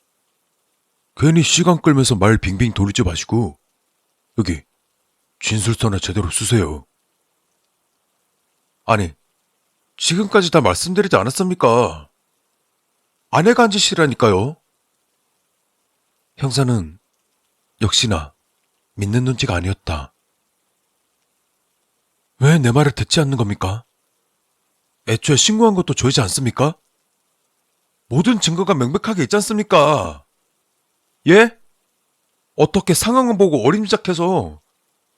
괜히 시간 끌면서 말 빙빙 돌리지 마시고 여기 진술서나 제대로 쓰세요. 아니, 지금까지 다 말씀드리지 않았습니까? 아내가 한 짓이라니까요. 형사는 역시나 믿는 눈치가 아니었다. 왜 내 말을 듣지 않는 겁니까? 애초에 신고한 것도 저이지 않습니까? 모든 증거가 명백하게 있지 않습니까? 예? 어떻게 상황을 보고 어림잡해서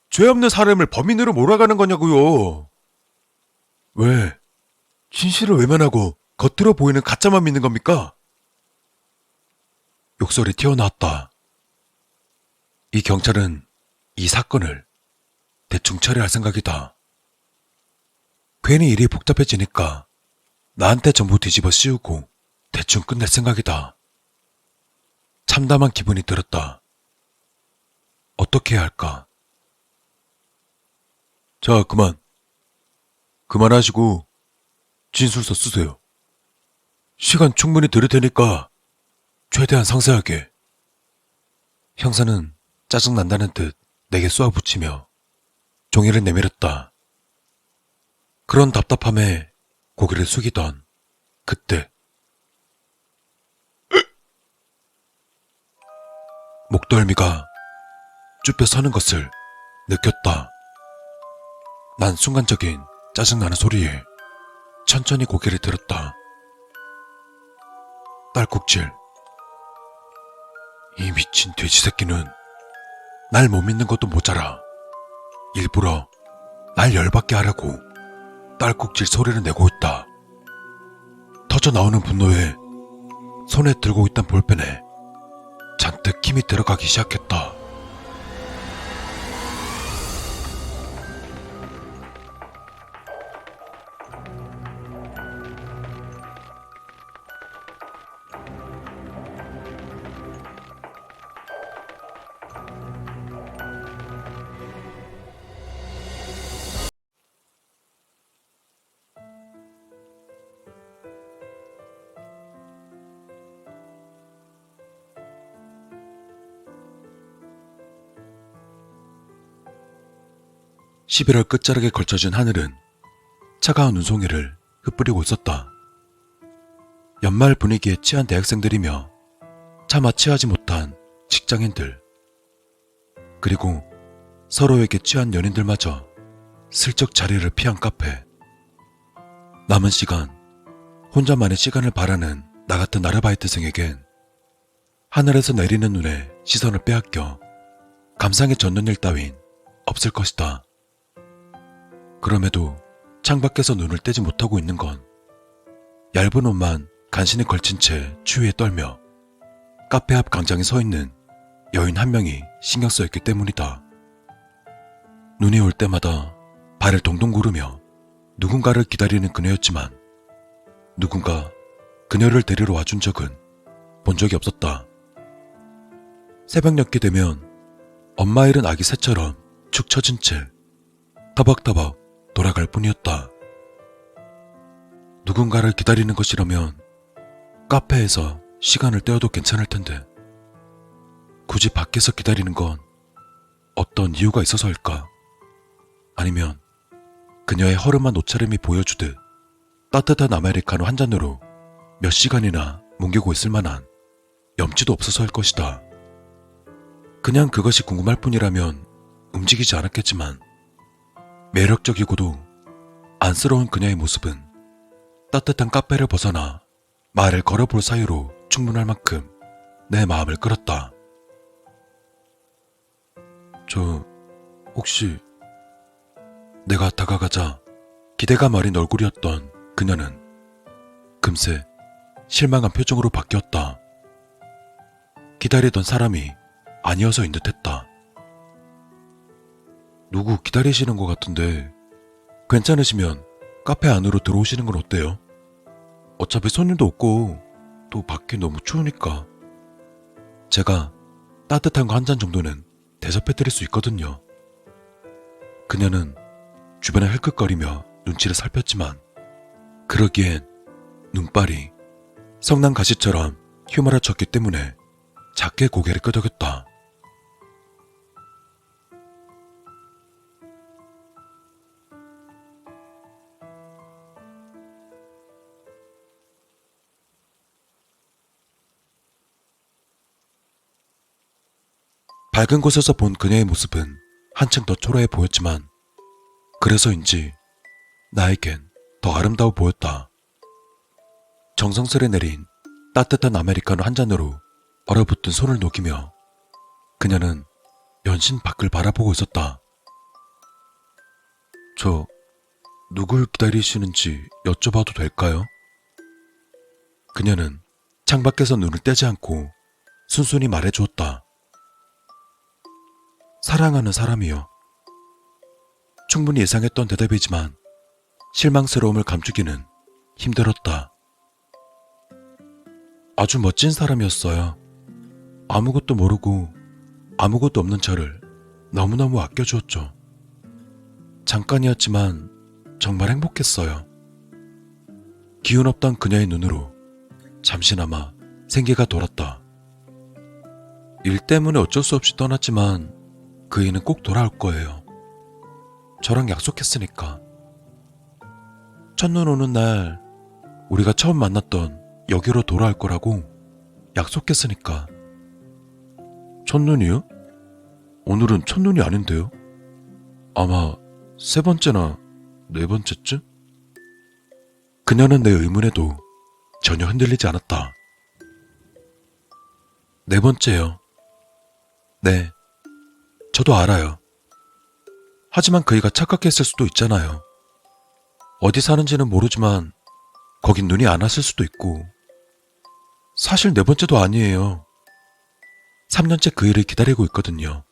죄 없는 사람을 범인으로 몰아가는 거냐고요. 왜? 진실을 외면하고 겉으로 보이는 가짜만 믿는 겁니까? 욕설이 튀어나왔다. 이 경찰은 이 사건을 대충 처리할 생각이다. 괜히 일이 복잡해지니까 나한테 전부 뒤집어 씌우고 대충 끝낼 생각이다. 참담한 기분이 들었다. 어떻게 해야 할까? 자, 그만하시고 진술서 쓰세요. 시간 충분히 들을 테니까 최대한 상세하게. 형사는 짜증난다는 듯 내게 쏘아붙이며 종이를 내밀었다. 그런 답답함에 고개를 숙이던 그때 목덜미가 쭈뼛 서는 것을 느꼈다. 난 순간적인 짜증나는 소리에 천천히 고개를 들었다. 딸꾹질. 이 미친 돼지 새끼는 날 못 믿는 것도 모자라 일부러 날 열받게 하려고 딸꾹질 소리를 내고 있다. 터져 나오는 분노에 손에 들고 있던 볼펜에 잔뜩 힘이 들어가기 시작했다. (11월) 끝자락에 걸쳐진 하늘은 차가운 눈송이를 흩뿌리고 있었다. 연말 분위기에 취한 대학생들이며 차마 취하지 못한 직장인들, 그리고 서로에게 취한 연인들마저 슬쩍 자리를 피한 카페. 남은 시간, 혼자만의 시간을 바라는 나 같은 아르바이트생에겐 하늘에서 내리는 눈에 시선을 빼앗겨 감상에 젖는 일 따윈 없을 것이다. 그럼에도 창밖에서 눈을 떼지 못하고 있는 건 얇은 옷만 간신히 걸친 채 추위에 떨며 카페 앞 광장에 서 있는 여인 한 명이 신경 쓰였기 때문이다. 눈이 올 때마다 발을 동동 구르며 누군가를 기다리는 그녀였지만 누군가 그녀를 데리러 와준 적은 본 적이 없었다. 새벽녘이 되면 엄마 잃은 아기 새처럼 축 처진 채 터벅터벅 돌아갈 뿐이었다. 누군가를 기다리는 것이라면 카페에서 시간을 때워도 괜찮을 텐데 굳이 밖에서 기다리는 건 어떤 이유가 있어서일까? 아니면 그녀의 허름한 옷차림이 보여주듯 따뜻한 아메리카노 한 잔으로 몇 시간이나 뭉개고 있을 만한 염치도 없어서일 것이다. 그냥 그것이 궁금할 뿐이라면 움직이지 않았겠지만 매력적이고도 안쓰러운 그녀의 모습은 따뜻한 카페를 벗어나 말을 걸어볼 사이로 충분할 만큼 내 마음을 끌었다. 저 혹시... 내가 다가가자 기대감 어린 얼굴이었던 그녀는 금세 실망한 표정으로 바뀌었다. 기다리던 사람이 아니어서인 듯했다. 누구 기다리시는 것 같은데 괜찮으시면 카페 안으로 들어오시는 건 어때요? 어차피 손님도 없고 또 밖이 너무 추우니까 제가 따뜻한 거 한 잔 정도는 대접해드릴 수 있거든요. 그녀는 주변에 힐끗거리며 눈치를 살폈지만 그러기엔 눈발이 성난 가시처럼 휘몰아쳤기 때문에 작게 고개를 끄덕였다. 밝은 곳에서 본 그녀의 모습은 한층 더 초라해 보였지만 그래서인지 나에겐 더 아름다워 보였다. 정성스레 내린 따뜻한 아메리카노 한 잔으로 얼어붙은 손을 녹이며 그녀는 연신 밖을 바라보고 있었다. 저 누굴 기다리시는지 여쭤봐도 될까요? 그녀는 창밖에서 눈을 떼지 않고 순순히 말해주었다. 사랑하는 사람이요. 충분히 예상했던 대답이지만 실망스러움을 감추기는 힘들었다. 아주 멋진 사람이었어요. 아무것도 모르고 아무것도 없는 저를 너무너무 아껴주었죠. 잠깐이었지만 정말 행복했어요. 기운 없던 그녀의 눈으로 잠시나마 생기가 돌았다. 일 때문에 어쩔 수 없이 떠났지만 그이는 꼭 돌아올 거예요. 저랑 약속했으니까. 첫눈 오는 날 우리가 처음 만났던 여기로 돌아올 거라고 약속했으니까. 첫눈이요? 오늘은 첫눈이 아닌데요? 아마 세 번째나 네 번째쯤? 그녀는 내 의문에도 전혀 흔들리지 않았다. 네 번째요. 네, 저도 알아요. 하지만 그이가 착각했을 수도 있잖아요. 어디 사는지는 모르지만 거긴 눈이 안 왔을 수도 있고. 사실 네 번째도 아니에요. 3년째 그이를 기다리고 있거든요.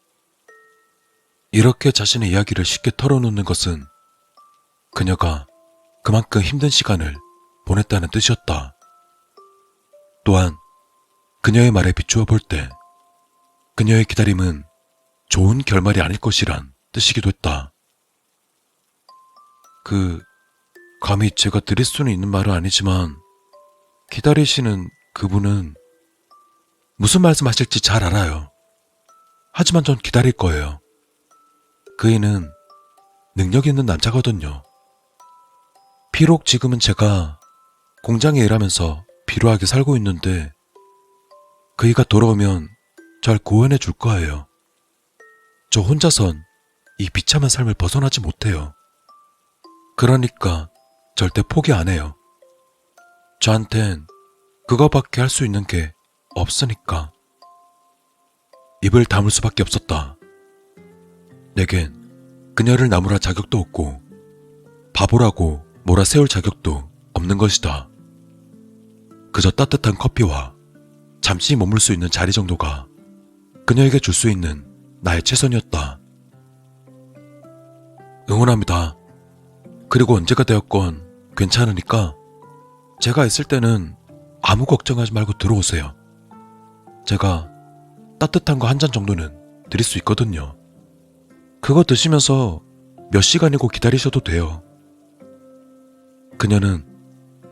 이렇게 자신의 이야기를 쉽게 털어놓는 것은 그녀가 그만큼 힘든 시간을 보냈다는 뜻이었다. 또한 그녀의 말에 비추어 볼 때 그녀의 기다림은 좋은 결말이 아닐 것이란 뜻이기도 했다. 감히 제가 드릴 수는 있는 말은 아니지만 기다리시는 그분은 무슨 말씀하실지 잘 알아요. 하지만 전 기다릴 거예요. 그이는 능력 있는 남자거든요. 비록 지금은 제가 공장에 일하면서 비루하게 살고 있는데 그이가 돌아오면 절 구원해 줄 거예요. 저 혼자선 이 비참한 삶을 벗어나지 못해요. 그러니까 절대 포기 안 해요. 저한텐 그거밖에 할 수 있는 게 없으니까. 입을 다물 수밖에 없었다. 내겐 그녀를 나무랄 자격도 없고 바보라고 몰아세울 자격도 없는 것이다. 그저 따뜻한 커피와 잠시 머물 수 있는 자리 정도가 그녀에게 줄 수 있는 나의 최선이었다. 응원합니다. 그리고 언제가 되었건 괜찮으니까 제가 있을 때는 아무 걱정하지 말고 들어오세요. 제가 따뜻한 거 한 잔 정도는 드릴 수 있거든요. 그거 드시면서 몇 시간이고 기다리셔도 돼요. 그녀는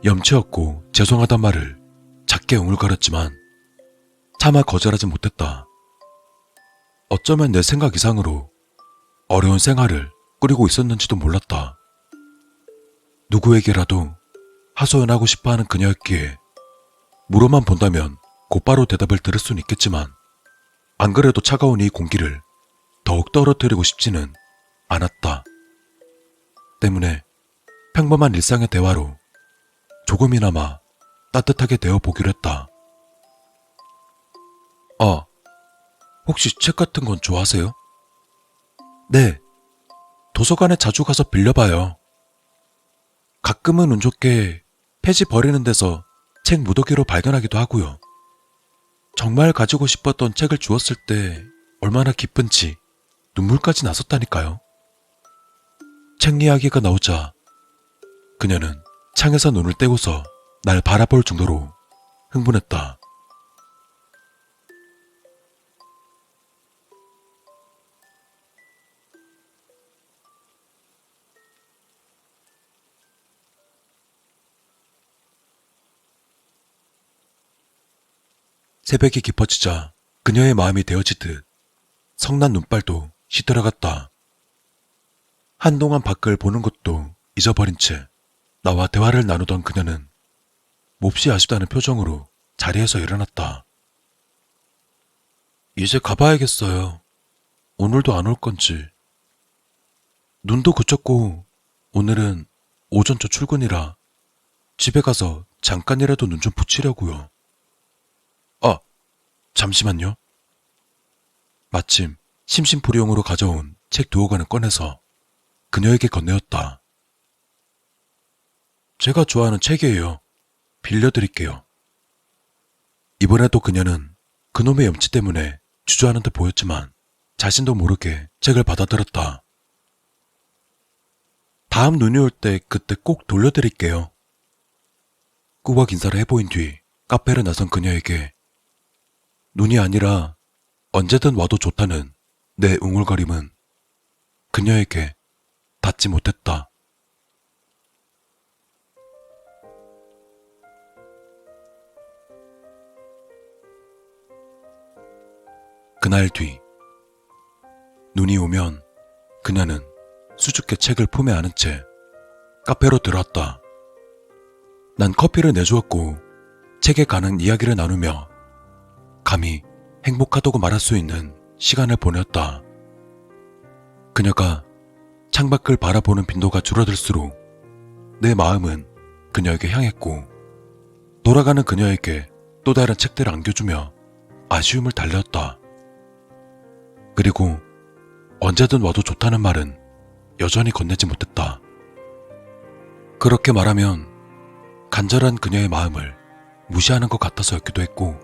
염치 없고 죄송하단 말을 작게 웅얼거렸지만 차마 거절하지 못했다. 어쩌면 내 생각 이상으로 어려운 생활을 꾸리고 있었는지도 몰랐다. 누구에게라도 하소연하고 싶어하는 그녀였기에 물어만 본다면 곧바로 대답을 들을 수는 있겠지만 안 그래도 차가운 이 공기를 더욱 떨어뜨리고 싶지는 않았다. 때문에 평범한 일상의 대화로 조금이나마 따뜻하게 되어 보기로 했다. 혹시 책 같은 건 좋아하세요? 네, 도서관에 자주 가서 빌려봐요. 가끔은 운 좋게 폐지 버리는 데서 책 무더기로 발견하기도 하고요. 정말 가지고 싶었던 책을 주었을 때 얼마나 기쁜지 눈물까지 났었다니까요. 책 이야기가 나오자 그녀는 창에서 눈을 떼고서 날 바라볼 정도로 흥분했다. 새벽이 깊어지자 그녀의 마음이 데워지듯 성난 눈발도 시들어갔다. 한동안 밖을 보는 것도 잊어버린 채 나와 대화를 나누던 그녀는 몹시 아쉽다는 표정으로 자리에서 일어났다. 이제 가봐야겠어요. 오늘도 안 올 건지. 눈도 그쳤고 오늘은 오전 초 출근이라 집에 가서 잠깐이라도 눈 좀 붙이려고요. 잠시만요. 마침 심심풀이용으로 가져온 책 두어 권을 꺼내서 그녀에게 건네었다. 제가 좋아하는 책이에요. 빌려드릴게요. 이번에도 그녀는 그놈의 염치 때문에 주저하는 듯 보였지만 자신도 모르게 책을 받아들었다. 다음 눈이 올 때 그때 꼭 돌려드릴게요. 꾸벅 인사를 해보인 뒤 카페를 나선 그녀에게 눈이 아니라 언제든 와도 좋다는 내 웅얼거림은 그녀에게 닿지 못했다. 그날 뒤 눈이 오면 그녀는 수줍게 책을 품에 안은 채 카페로 들어왔다. 난 커피를 내주었고 책에 관한 이야기를 나누며 감히 행복하다고 말할 수 있는 시간을 보냈다. 그녀가 창밖을 바라보는 빈도가 줄어들수록 내 마음은 그녀에게 향했고 돌아가는 그녀에게 또 다른 책들을 안겨주며 아쉬움을 달래었다. 그리고 언제든 와도 좋다는 말은 여전히 건네지 못했다. 그렇게 말하면 간절한 그녀의 마음을 무시하는 것 같아서였기도 했고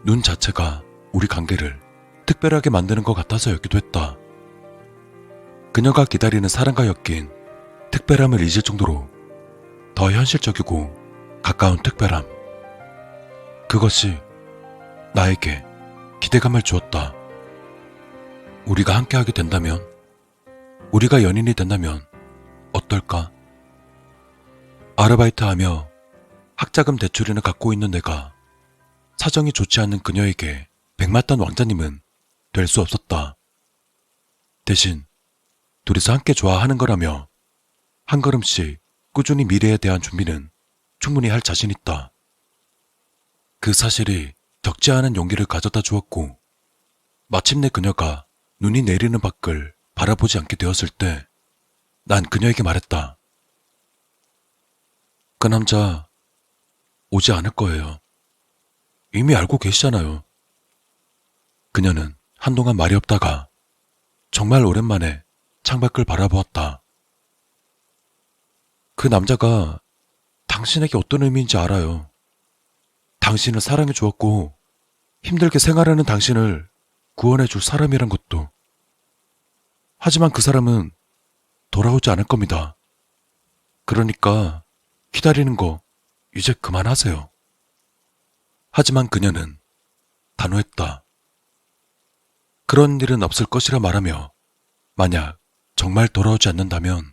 눈 자체가 우리 관계를 특별하게 만드는 것 같아서였기도 했다. 그녀가 기다리는 사랑과 엮인 특별함을 잊을 정도로 더 현실적이고 가까운 특별함. 그것이 나에게 기대감을 주었다. 우리가 함께하게 된다면, 우리가 연인이 된다면 어떨까? 아르바이트하며 학자금 대출인을 갖고 있는 내가 사정이 좋지 않는 그녀에게 백마탄 왕자님은 될 수 없었다. 대신 둘이서 함께 좋아하는 거라며 한 걸음씩 꾸준히 미래에 대한 준비는 충분히 할 자신 있다. 그 사실이 적지 않은 용기를 가져다 주었고 마침내 그녀가 눈이 내리는 밖을 바라보지 않게 되었을 때 난 그녀에게 말했다. 그 남자 오지 않을 거예요. 이미 알고 계시잖아요. 그녀는 한동안 말이 없다가 정말 오랜만에 창밖을 바라보았다. 그 남자가 당신에게 어떤 의미인지 알아요. 당신을 사랑해 주었고 힘들게 생활하는 당신을 구원해 줄 사람이란 것도. 하지만 그 사람은 돌아오지 않을 겁니다. 그러니까 기다리는 거 이제 그만하세요. 하지만 그녀는 단호했다. 그런 일은 없을 것이라 말하며 만약 정말 돌아오지 않는다면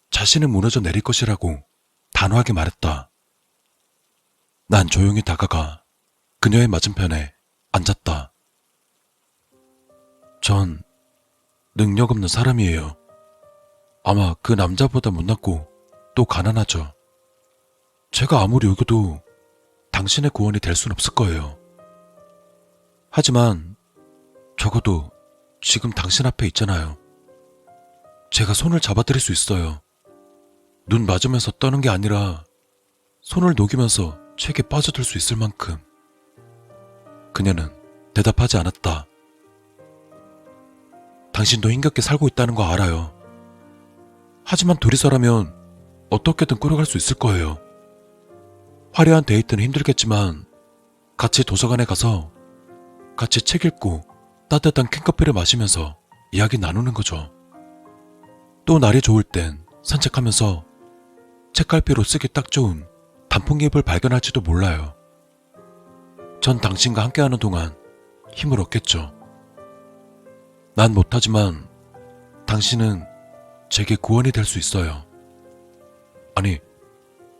자신은 무너져 내릴 것이라고 단호하게 말했다. 난 조용히 다가가 그녀의 맞은편에 앉았다. 전 능력 없는 사람이에요. 아마 그 남자보다 못났고 또 가난하죠. 제가 아무리 여겨도 당신의 구원이 될 순 없을 거예요. 하지만 적어도 지금 당신 앞에 있잖아요. 제가 손을 잡아드릴 수 있어요. 눈 맞으면서 떠는 게 아니라 손을 녹이면서 책에 빠져들 수 있을 만큼. 그녀는 대답하지 않았다. 당신도 힘겹게 살고 있다는 거 알아요. 하지만 둘이서라면 어떻게든 끌어갈 수 있을 거예요. 화려한 데이트는 힘들겠지만 같이 도서관에 가서 같이 책 읽고 따뜻한 캔커피를 마시면서 이야기 나누는 거죠. 또 날이 좋을 땐 산책하면서 책갈피로 쓰기 딱 좋은 단풍잎을 발견할지도 몰라요. 전 당신과 함께하는 동안 힘을 얻겠죠. 난 못하지만 당신은 제게 구원이 될 수 있어요. 아니,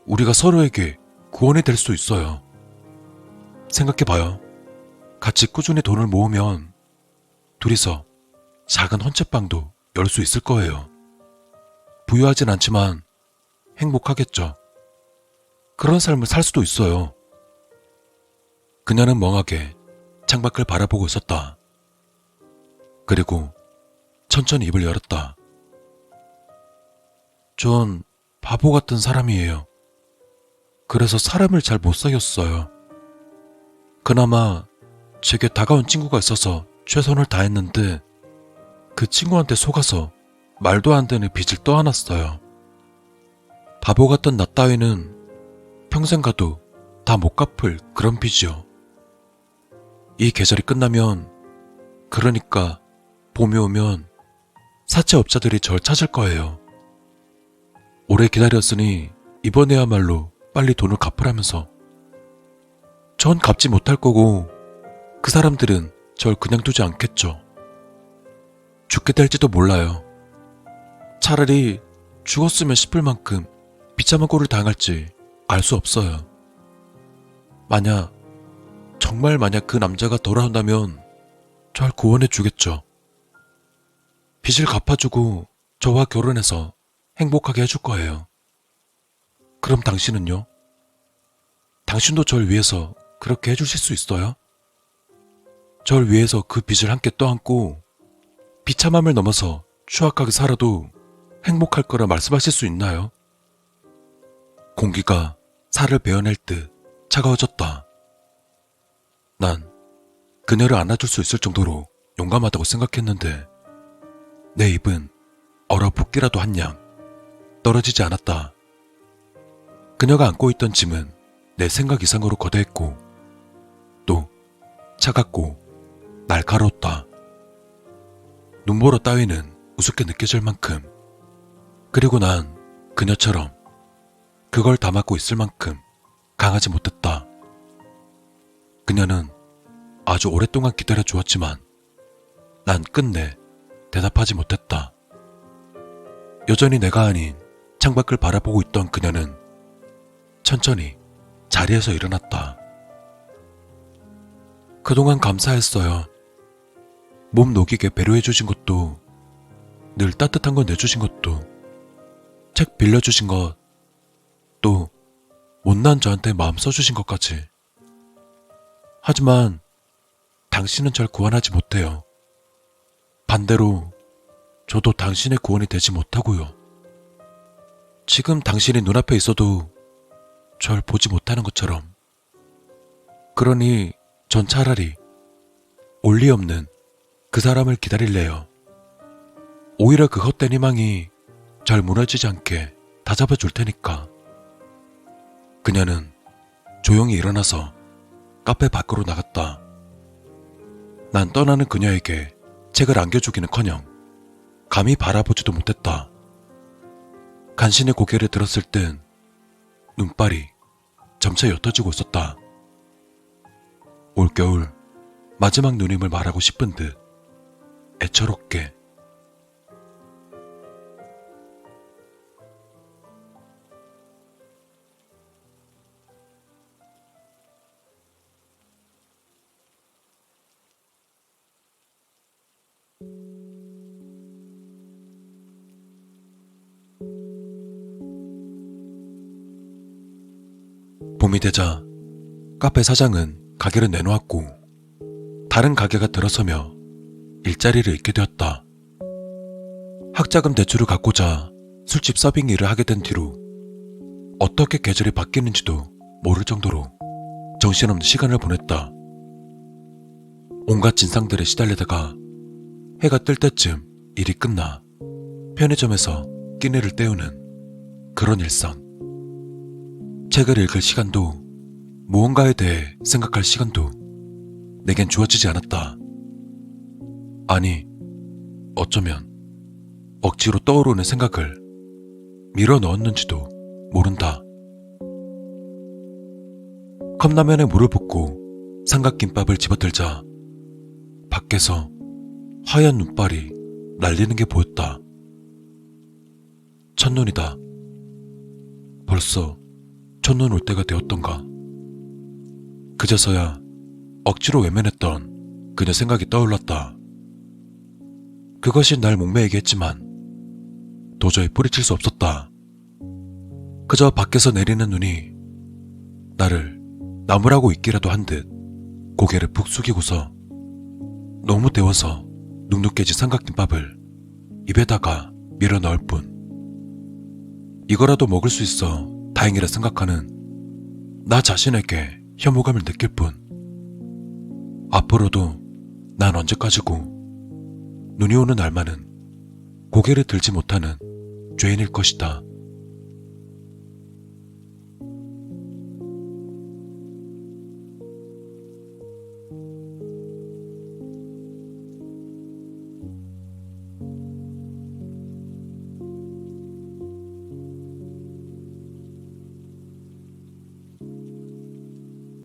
우리가 서로에게 구원이 될 수 있어요. 생각해봐요. 같이 꾸준히 돈을 모으면 둘이서 작은 헌책방도 열 수 있을 거예요. 부유하진 않지만 행복하겠죠. 그런 삶을 살 수도 있어요. 그녀는 멍하게 창밖을 바라보고 있었다. 그리고 천천히 입을 열었다. 전 바보 같은 사람이에요. 그래서 사람을 잘 못 사귀었어요. 그나마 제게 다가온 친구가 있어서 최선을 다했는데 그 친구한테 속아서 말도 안 되는 빚을 떠안았어요. 바보 같던 나 따위는 평생 가도 다 못 갚을 그런 빚이요. 이 계절이 끝나면, 그러니까 봄이 오면 사채업자들이 절 찾을 거예요. 오래 기다렸으니 이번에야말로 빨리 돈을 갚으라면서. 전 갚지 못할 거고 그 사람들은 절 그냥 두지 않겠죠. 죽게 될지도 몰라요. 차라리 죽었으면 싶을 만큼 비참한 꼴을 당할지 알 수 없어요. 정말 만약 그 남자가 돌아온다면 절 구원해 주겠죠. 빚을 갚아주고 저와 결혼해서 행복하게 해줄 거예요. 그럼 당신은요? 당신도 절 위해서 그렇게 해주실 수 있어요? 절 위해서 그 빚을 함께 떠안고 비참함을 넘어서 추악하게 살아도 행복할 거라 말씀하실 수 있나요? 공기가 살을 베어낼 듯 차가워졌다. 난 그녀를 안아줄 수 있을 정도로 용감하다고 생각했는데 내 입은 얼어붙기라도 한 양 떨어지지 않았다. 그녀가 안고 있던 짐은 내 생각 이상으로 거대했고 또 차갑고 날카로웠다. 눈보라 따위는 우습게 느껴질 만큼 그리고 난 그녀처럼 그걸 다 맡고 있을 만큼 강하지 못했다. 그녀는 아주 오랫동안 기다려 주었지만 난 끝내 대답하지 못했다. 여전히 내가 아닌 창밖을 바라보고 있던 그녀는 천천히 자리에서 일어났다. 그동안 감사했어요. 몸 녹이게 배려해 주신 것도 늘 따뜻한 거 내주신 것도 책 빌려주신 것 또 못난 저한테 마음 써주신 것까지. 하지만 당신은 절 구원하지 못해요. 반대로 저도 당신의 구원이 되지 못하고요. 지금 당신이 눈앞에 있어도 절 보지 못하는 것처럼. 그러니 전 차라리 올리 없는 그 사람을 기다릴래요. 오히려 그 헛된 희망이 절 무너지지 않게 다잡아 줄 테니까. 그녀는 조용히 일어나서 카페 밖으로 나갔다. 난 떠나는 그녀에게 책을 안겨주기는커녕 감히 바라보지도 못했다. 간신히 고개를 들었을 땐 눈발이 점차 옅어지고 있었다. 올겨울 마지막 누님을 말하고 싶은 듯 애처롭게. 봄이 되자 카페 사장은 가게를 내놓았고 다른 가게가 들어서며 일자리를 잃게 되었다. 학자금 대출을 갚고자 술집 서빙 일을 하게 된 뒤로 어떻게 계절이 바뀌는지도 모를 정도로 정신없는 시간을 보냈다. 온갖 진상들에 시달리다가 해가 뜰 때쯤 일이 끝나 편의점에서 끼니를 때우는 그런 일상. 책을 읽을 시간도 무언가에 대해 생각할 시간도 내겐 주어지지 않았다. 아니, 어쩌면 억지로 떠오르는 생각을 밀어 넣었는지도 모른다. 컵라면에 물을 붓고 삼각김밥을 집어들자 밖에서 하얀 눈발이 날리는 게 보였다. 첫눈이다. 벌써 첫눈 올 때가 되었던가. 그제서야 억지로 외면했던 그녀 생각이 떠올랐다. 그것이 날 목매이게 했지만 도저히 뿌리칠 수 없었다. 그저 밖에서 내리는 눈이 나를 나무라고 있기라도 한 듯 고개를 푹 숙이고서 너무 데워서 눅눅해진 삼각김밥을 입에다가 밀어 넣을 뿐. 이거라도 먹을 수 있어 다행이라 생각하는 나 자신에게 혐오감을 느낄 뿐. 앞으로도 난 언제까지고 눈이 오는 날만은 고개를 들지 못하는 죄인일 것이다.